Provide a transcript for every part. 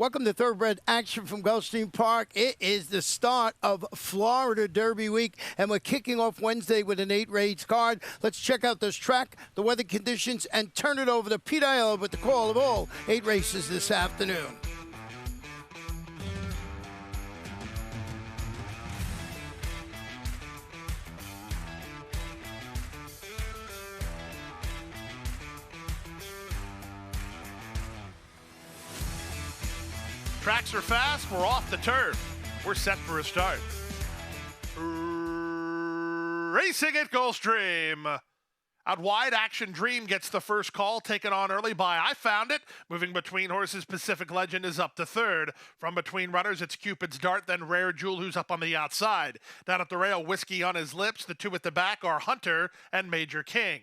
Welcome to Thoroughbred Action from Gulfstream Park. It is the start of Florida Derby Week, and we're kicking off Wednesday with an 8-race card. Let's check out this track, the weather conditions, and turn it over to Pete Aiello with the call of all 8 races this afternoon. Tracks are fast, we're off the turf. We're set for a start. Racing at Gulfstream. Out wide, Action Dream gets the first call, taken on early by I Found It. Moving between horses, Pacific Legend is up to third. From between runners, it's Cupid's Dart, then Rare Jewel, who's up on the outside. Down at the rail, Whiskey on His Lips. The two at the back are Hunter and Major King.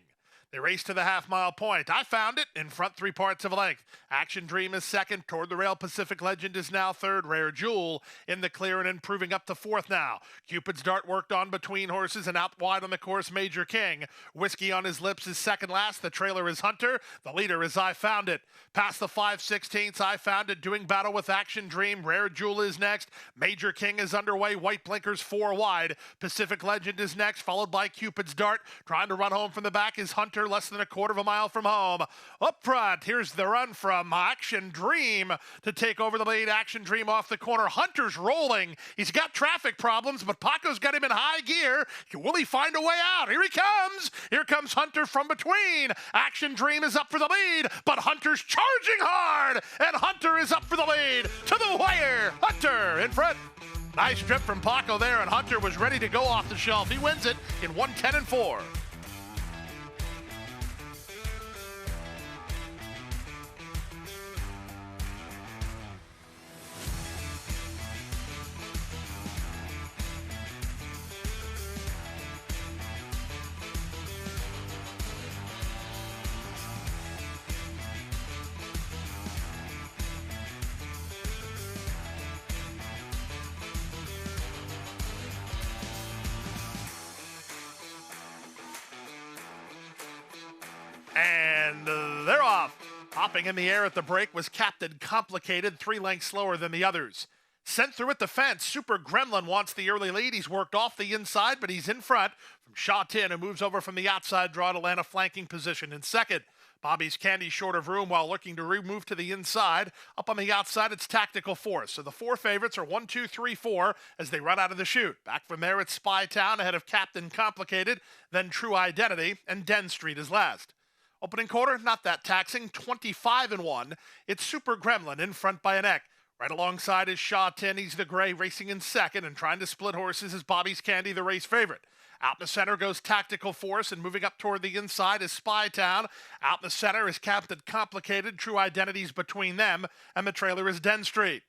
They race to the half-mile point. I Found It in front 3 parts of a length. Action Dream is second. Toward the rail, Pacific Legend is now third. Rare Jewel in the clear and improving up to fourth now. Cupid's Dart worked on between horses and out wide on the course, Major King. Whiskey on His Lips is second last. The trailer is Hunter. The leader is I Found It. Past the 5/16, I Found It doing battle with Action Dream. Rare Jewel is next. Major King is underway. White blinkers 4 wide. Pacific Legend is next, followed by Cupid's Dart. Trying to run home from the back is Hunter, less than a quarter of a mile from home. Up front, here's the run from Action Dream to take over the lead. Action Dream off the corner. Hunter's rolling. He's got traffic problems, but Paco's got him in high gear. Will he find a way out? Here he comes. Here comes Hunter from between. Action Dream is up for the lead, but Hunter's charging hard, and Hunter is up for the lead. To the wire. Hunter in front. Nice trip from Paco there, and Hunter was ready to go off the shelf. He wins it in 1:10.4. And they're off. Hopping in the air at the break was Captain Complicated, 3 lengths slower than the others. Sent through at the fence, Super Gremlin wants the early lead. He's worked off the inside, but he's in front from Shaw Tin, who moves over from the outside draw to land a flanking position in second. Bobby's Candy short of room while looking to remove to the inside. Up on the outside, it's Tactical Force. So the 4 favorites are 1, 2, 3, 4 as they run out of the chute. Back from there, it's Spy Town ahead of Captain Complicated, then True Identity, and Den Street is last. Opening quarter, not that taxing, 25-1. It's Super Gremlin in front by a neck. Right alongside is Shaw Tin. He's the gray, racing in second, and trying to split horses is Bobby's Candy, the race favorite. Out in the center goes Tactical Force, and moving up toward the inside is Spy Town. Out in the center is Captain Complicated. True Identities between them, and the trailer is Den Street.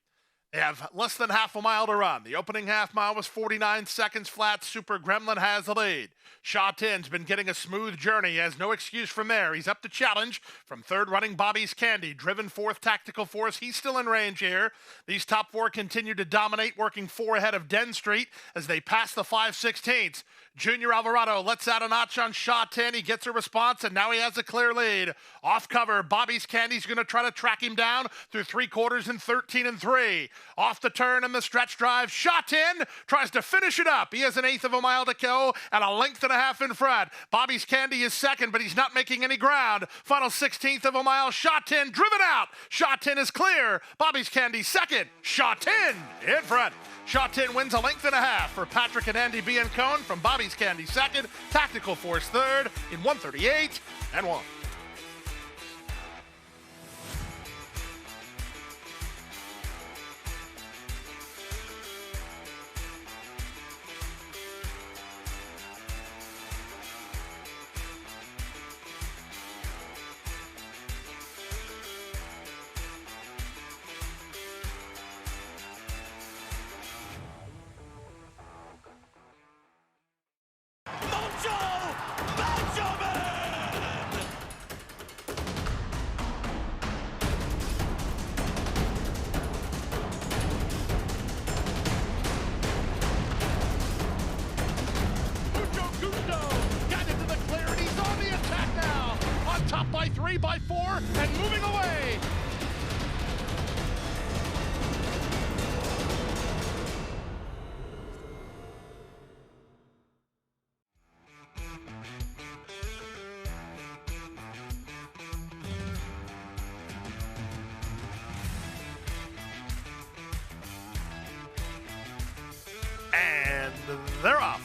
They have less than half a mile to run. The opening half mile was 49 seconds flat. Super Gremlin has the lead. Shaw Tin's been getting a smooth journey. He has no excuse from there. He's up to challenge from third running Bobby's Candy. Driven fourth, Tactical Force. He's still in range here. These top 4 continue to dominate, working 4 ahead of Den Street as they pass the 5/16. Junior Alvarado lets out a notch on Shaw Tin. He gets a response, and now he has a clear lead. Off cover, Bobby's Candy's going to try to track him down through 3 quarters in 13-3. Off the turn and the stretch drive, Shaw Tin tries to finish it up. He has an 1/8 of a mile to go and a length and a half in front. Bobby's Candy is second, but he's not making any ground. Final 1/16 of a mile, Shaw Tin driven out. Shaw Tin is clear. Bobby's Candy second. Shaw Tin in front. Shaw Tin wins a length and a half for Patrick and Andy Biancone from Bobby's Candy second. Tactical Force third in 1:38.1. and moving away. And they're off.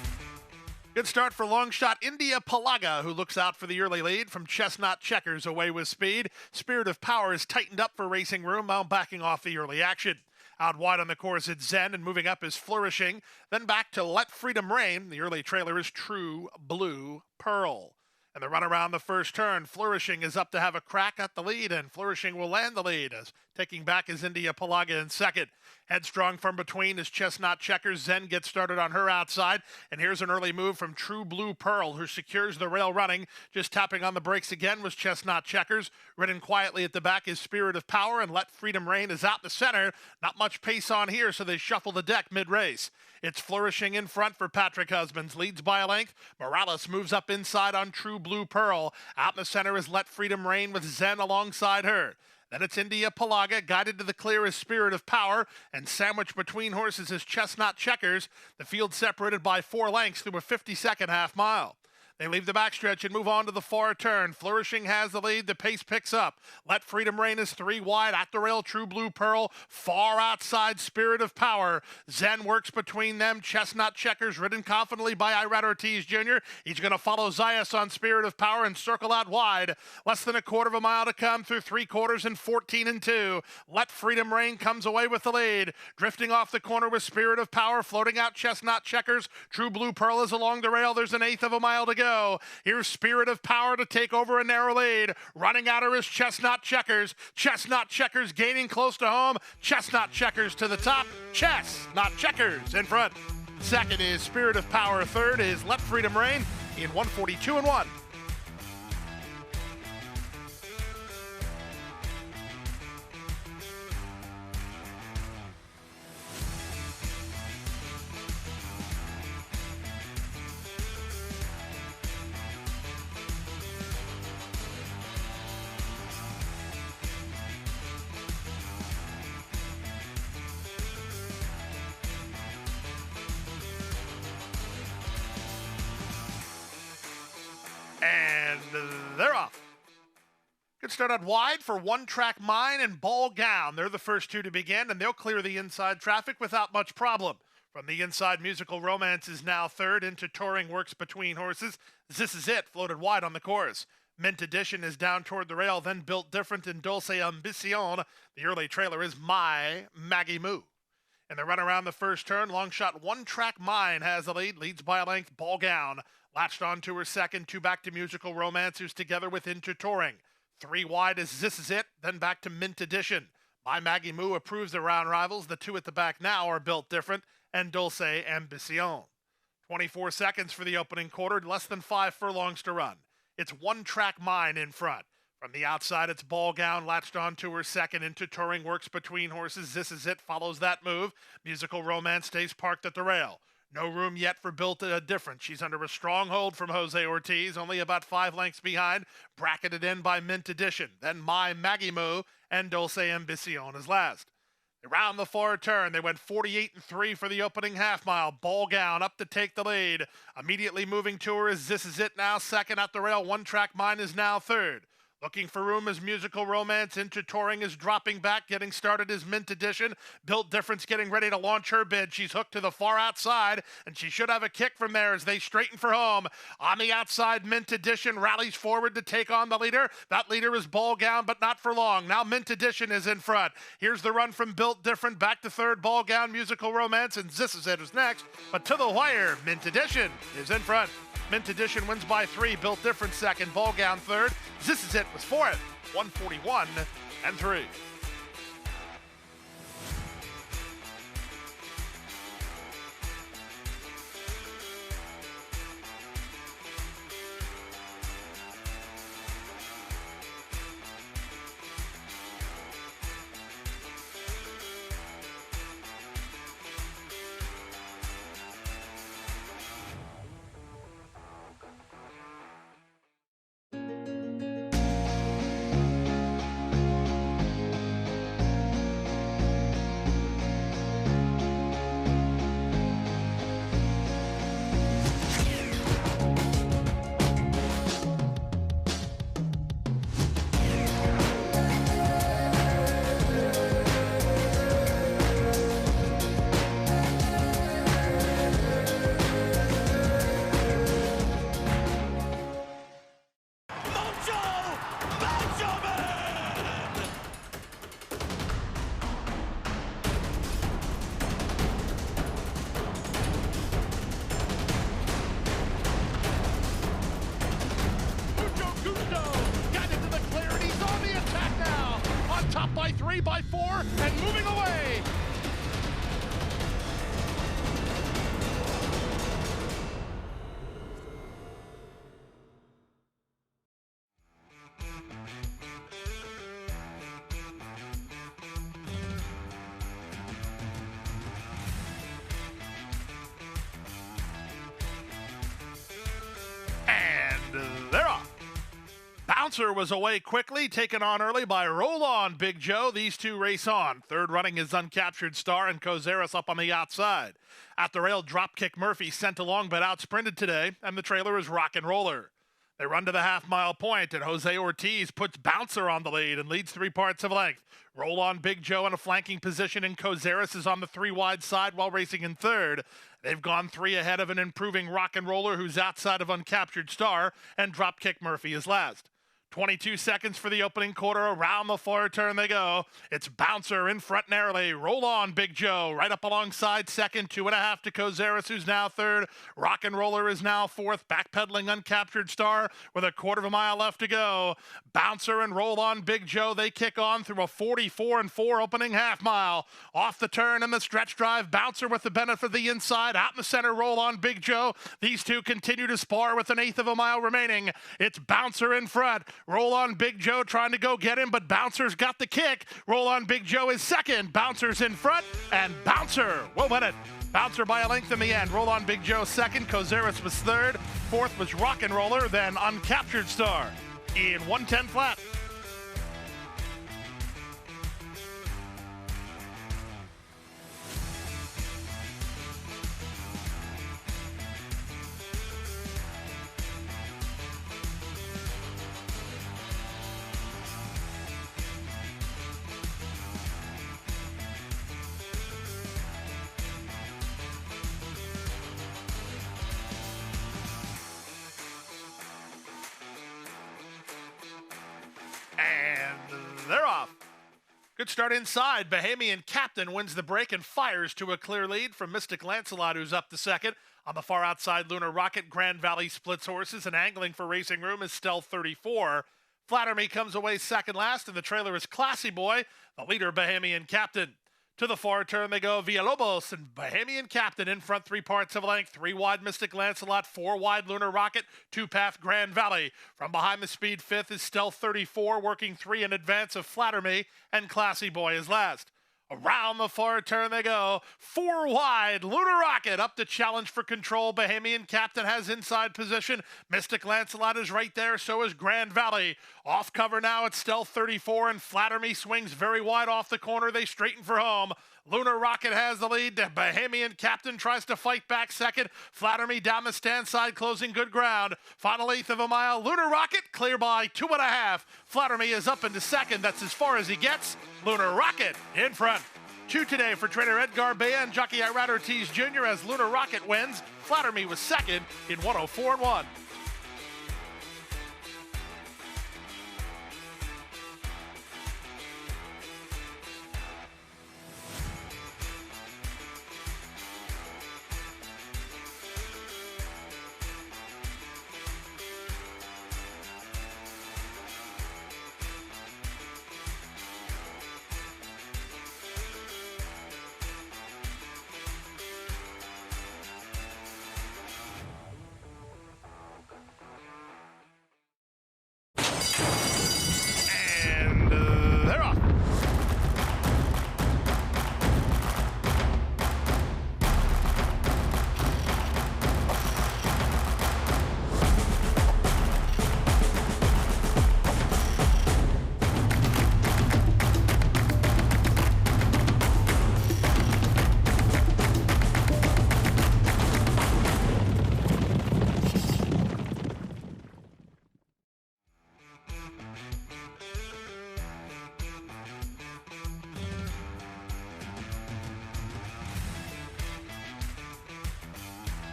Good start for long shot India Palaga, who looks out for the early lead from Chestnut Checkers away with speed. Spirit of Power is tightened up for Racing Room, now backing off the early action. Out wide on the course, it's Zen, and moving up is Flourishing. Then back to Let Freedom Reign. The early trailer is True Blue Pearl. And the run around the first turn, Flourishing is up to have a crack at the lead, and Flourishing will land the lead as taking back is India Palaga in second. Headstrong from between is Chestnut Checkers. Zen gets started on her outside, and here's an early move from True Blue Pearl, who secures the rail running. Just tapping on the brakes again was Chestnut Checkers. Ridden quietly at the back is Spirit of Power, and Let Freedom Reign is out the center. Not much pace on here, so they shuffle the deck mid-race. It's Flourishing in front for Patrick Husbands, leads by a length. Morales moves up inside on True Blue Pearl. Out in the center is Let Freedom Reign with Zen alongside her. Then it's India Palaga, guided to the clear is Spirit of Power, and sandwiched between horses is Chestnut Checkers. The field separated by 4 lengths through a 52nd half mile. They leave the backstretch and move on to the far turn. Flourishing has the lead. The pace picks up. Let Freedom Reign is 3 wide. At the rail, True Blue Pearl. Far outside, Spirit of Power. Zen works between them. Chestnut Checkers, ridden confidently by Irad Ortiz Jr. He's going to follow Zayas on Spirit of Power and circle out wide. Less than a quarter of a mile to come through 3 quarters and 14 and 2. Let Freedom Reign comes away with the lead. Drifting off the corner with Spirit of Power. Floating out Chestnut Checkers. True Blue Pearl is along the rail. There's an 1/8 of a mile to go. Here's Spirit of Power to take over a narrow lead. Running out her is Chestnut Checkers. Chestnut Checkers gaining close to home. Chestnut Checkers to the top. Chestnut Checkers in front. Second is Spirit of Power. Third is Let Freedom Reign in 142 and 1. And they're off. Good start out wide for One Track Mine and Ball Gown. They're the first two to begin, and they'll clear the inside traffic without much problem. From the inside, Musical Romance is now third. Into Touring Works between horses. This Is It floated wide on the course. Mint Edition is down toward the rail, then Built Different in Dulce Ambición. The early trailer is My Maggie Moo. In the run around the first turn, long shot One Track Mine has the lead, leads by a length, Ball Gown. Latched on to her second, 2 back to Musical Romance, who's together with Into Touring. 3 wide is This Is It, then back to Mint Edition. My Maggie Moo approves the round rivals. The 2 at the back now are Built Different and Dulce Ambición. 24 seconds for the opening quarter, less than 5 furlongs to run. It's One Track Mine in front. From the outside, it's Ball Gown, latched on to her second. Into Touring Works between horses. This Is It follows that move. Musical Romance stays parked at the rail. No room yet for Built Different. She's under a strong hold from Jose Ortiz, only about 5 lengths behind, bracketed in by Mint Edition. Then My Maggie Moo and Dulce Ambición is last. Around the far turn, they went 48 and 3 for the opening half mile. Ball Gown up to take the lead. Immediately moving to her is This Is It now second at the rail. One Track Mine is now third. Looking for room is Musical Romance. Into Touring is dropping back. Getting started is Mint Edition. Built Difference getting ready to launch her bid. She's hooked to the far outside, and she should have a kick from there as they straighten for home. On the outside, Mint Edition rallies forward to take on the leader. That leader is Ball Gown, but not for long. Now Mint Edition is in front. Here's the run from Built Different. Back to third, Ball Gown, Musical Romance, and This Is It is next. But to the wire, Mint Edition is in front. Mint Edition wins by 3. Built Different second. Ball Gown third. This Is It was fourth. 141 and 3. top by 3, by 4, and moving away. They're off. Bouncer was away quickly, taken on early by Roll On Big Joe. These two race on. Third running is Uncaptured Star and Kozeris up on the outside. At the rail, Dropkick Murphy sent along but outsprinted today, and the trailer is Rock and Roller. They run to the half-mile point, and Jose Ortiz puts Bouncer on the lead and leads 3 parts of length. Roll On Big Joe in a flanking position, and Kozeris is on the 3 wide side while racing in third. They've gone 3 ahead of an improving Rock and Roller who's outside of Uncaptured Star, and Dropkick Murphy is last. 22 seconds for the opening quarter. Around the far turn they go. It's Bouncer in front narrowly. Roll On Big Joe right up alongside second. 2.5 to Kozeris, who's now third. Rock and Roller is now fourth. Backpedaling Uncaptured Star with a quarter of a mile left to go. Bouncer and Roll On Big Joe, they kick on through a 44-4 opening half mile. Off the turn in the stretch drive. Bouncer with the benefit of the inside. Out in the center, Roll On Big Joe. These two continue to spar with 1/8 of a mile remaining. It's Bouncer in front. Roll On Big Joe trying to go get him, but Bouncer's got the kick. Roll On Big Joe is second. Bouncer's in front, and Bouncer will win it. Bouncer by a length in the end. Roll On Big Joe second. Kozeris was third. Fourth was Rock and Roller, then Uncaptured Star in 1:10 flat. And they're off. Good start inside. Bahamian Captain wins the break and fires to a clear lead from Mystic Lancelot, who's up to second. On the far outside, Lunar Rocket, Grand Valley splits horses, and angling for Racing Room is Stealth 34. Flatter Me comes away second last, and the trailer is Classy Boy, the leader, Bahamian Captain. To the far turn they go. Villalobos and Bahamian Captain in front, 3 parts of length. 3 wide Mystic Lancelot, 4 wide Lunar Rocket, 2-path Grand Valley. From behind the speed fifth is Stealth 34, working 3 in advance of Flatter Me, and Classy Boy is last. Around the far turn they go. 4 wide. Lunar Rocket up to challenge for control. Bahamian Captain has inside position. Mystic Lancelot is right there. So is Grand Valley. Off cover now at Stealth 34, and Flatter Me swings very wide off the corner. They straighten for home. Lunar Rocket has the lead. Bahamian Captain tries to fight back second. Flatter Me down the stand side, closing good ground. Final 1/8 of a mile. Lunar Rocket clear by 2.5. Flatter Me is up into second. That's as far as he gets. Lunar Rocket in front. 2 today for trainer Edgar Bea and jockey Irad Ortiz Jr. as Lunar Rocket wins. Flatter Me was second in 104-1. They're off.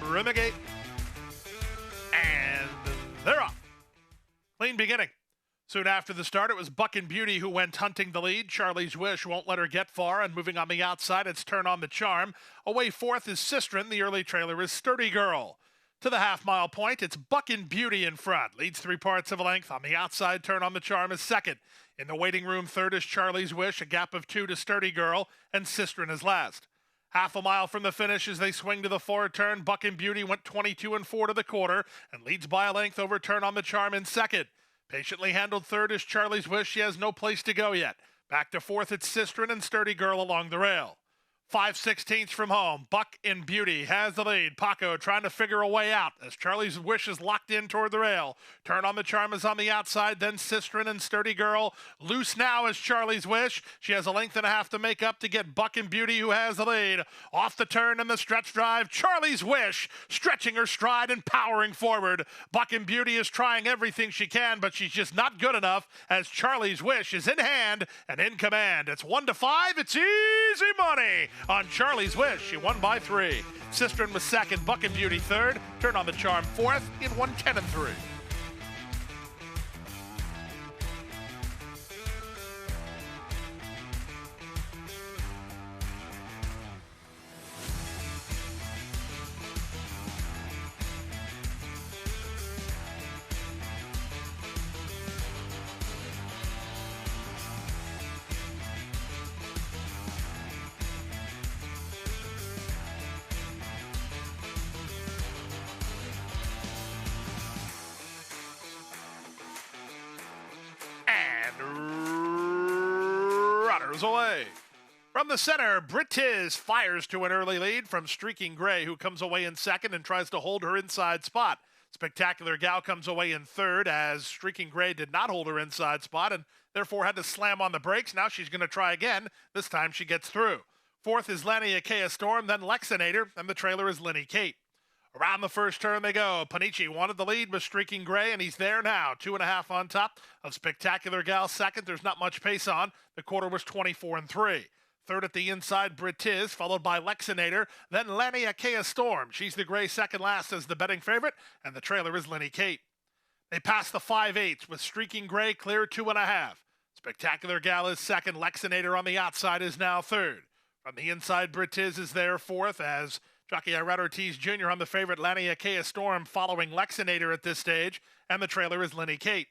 Renegade. And they're off. Clean beginning. Soon after the start, it was Buck and Beauty who went hunting the lead. Charlie's Wish won't let her get far, and moving on the outside, it's Turn on the Charm. Away fourth is Sistren. The early trailer is Sturdy Girl. To the half-mile point, it's Buckin' Beauty in front. Leads 3/4 of a length. On the outside, Turn on the Charm is second. In the waiting room, third is Charlie's Wish, a gap of 2 to Sturdy Girl, and Sistren is last. Half a mile from the finish as they swing to the forward turn, Buckin' Beauty went 22-4 to the quarter and leads by a length over Turn on the Charm in second. Patiently handled third is Charlie's Wish. She has no place to go yet. Back to fourth, it's Sistren and Sturdy Girl along the rail. 5/16 from home. Buckin' Beauty has the lead. Paco trying to figure a way out as Charlie's Wish is locked in toward the rail. Turn on the Charm is on the outside, then Sistren and Sturdy Girl. Loose now is Charlie's Wish. She has a length and a half to make up to get Buckin' Beauty, who has the lead. Off the turn in the stretch drive, Charlie's Wish stretching her stride and powering forward. Buckin' Beauty is trying everything she can, but she's just not good enough as Charlie's Wish is in hand and in command. It's 1-5. It's easy money on Charlie's Wish. She won by 3. Sistren was second, Buckin' Beauty third, Turn on the Charm fourth in 1:10-3. Runners away. From the center, Britiz fires to an early lead from Streaking Gray, who comes away in second and tries to hold her inside spot. Spectacular Gal comes away in third as Streaking Gray did not hold her inside spot and therefore had to slam on the brakes. Now she's going to try again. This time she gets through. Fourth is Lanny Akea Storm, then Lexinator, and the trailer is Lenny Kate. Around the first turn they go. Panici wanted the lead with Streaking Gray, and he's there now. 2.5 on top of Spectacular Gal second. There's not much pace on. The quarter was 24-3. Third at the inside, Britiz, followed by Lexinator, then Lanny Akea Storm. She's the Gray second last as the betting favorite, and the trailer is Lenny Kate. They pass the 5/8 with Streaking Gray clear 2.5. Spectacular Gal is second. Lexinator on the outside is now third. From the inside, Britiz is there fourth as jockey Irad Ortiz Jr. on the favorite Lanny Akea Storm following Lexinator at this stage, and the trailer is Lenny Kate.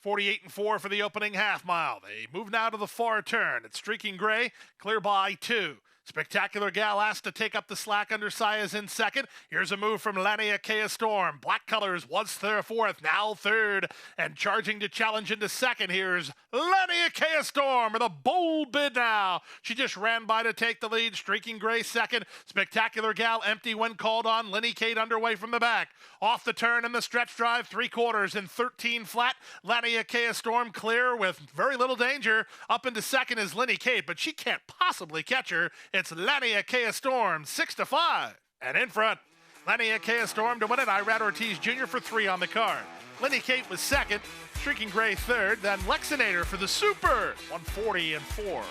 48-4 for the opening half mile. They move now to the far turn. It's Streaking Gray, clear by 2. Spectacular Gal asked to take up the slack under Saez in second. Here's a move from Lanny Akea Storm. Black colors was their fourth, now third. And charging to challenge into second, here's Lanny Akea Storm with a bold bid now. She just ran by to take the lead. Streaking Gray second. Spectacular Gal empty when called on. Lenny Kate underway from the back. Off the turn in the stretch drive, 3/4 and 13 flat. Lanny Akea Storm clear with very little danger. Up into second is Lenny Kate, but she can't possibly catch her. It's Lanny Akea Storm, 6-5. And in front, Lanny Akea Storm to win it. Irad Ortiz Jr. for 3 on the card. Lenny Kate was second. Streaking Gray third. Then Lexinator for the Super, 140-4.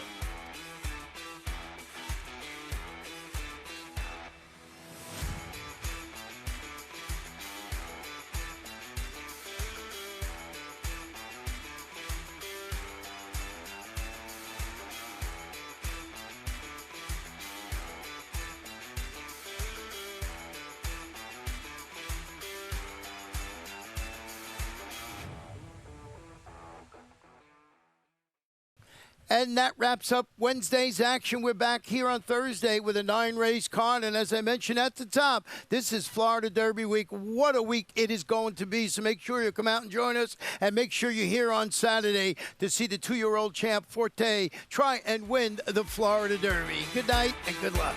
And that wraps up Wednesday's action. We're back here on Thursday with a 9-race card. And as I mentioned at the top, this is Florida Derby week. What a week it is going to be. So make sure you come out and join us. And make sure you're here on Saturday to see the 2-year-old champ Forte try and win the Florida Derby. Good night and good luck.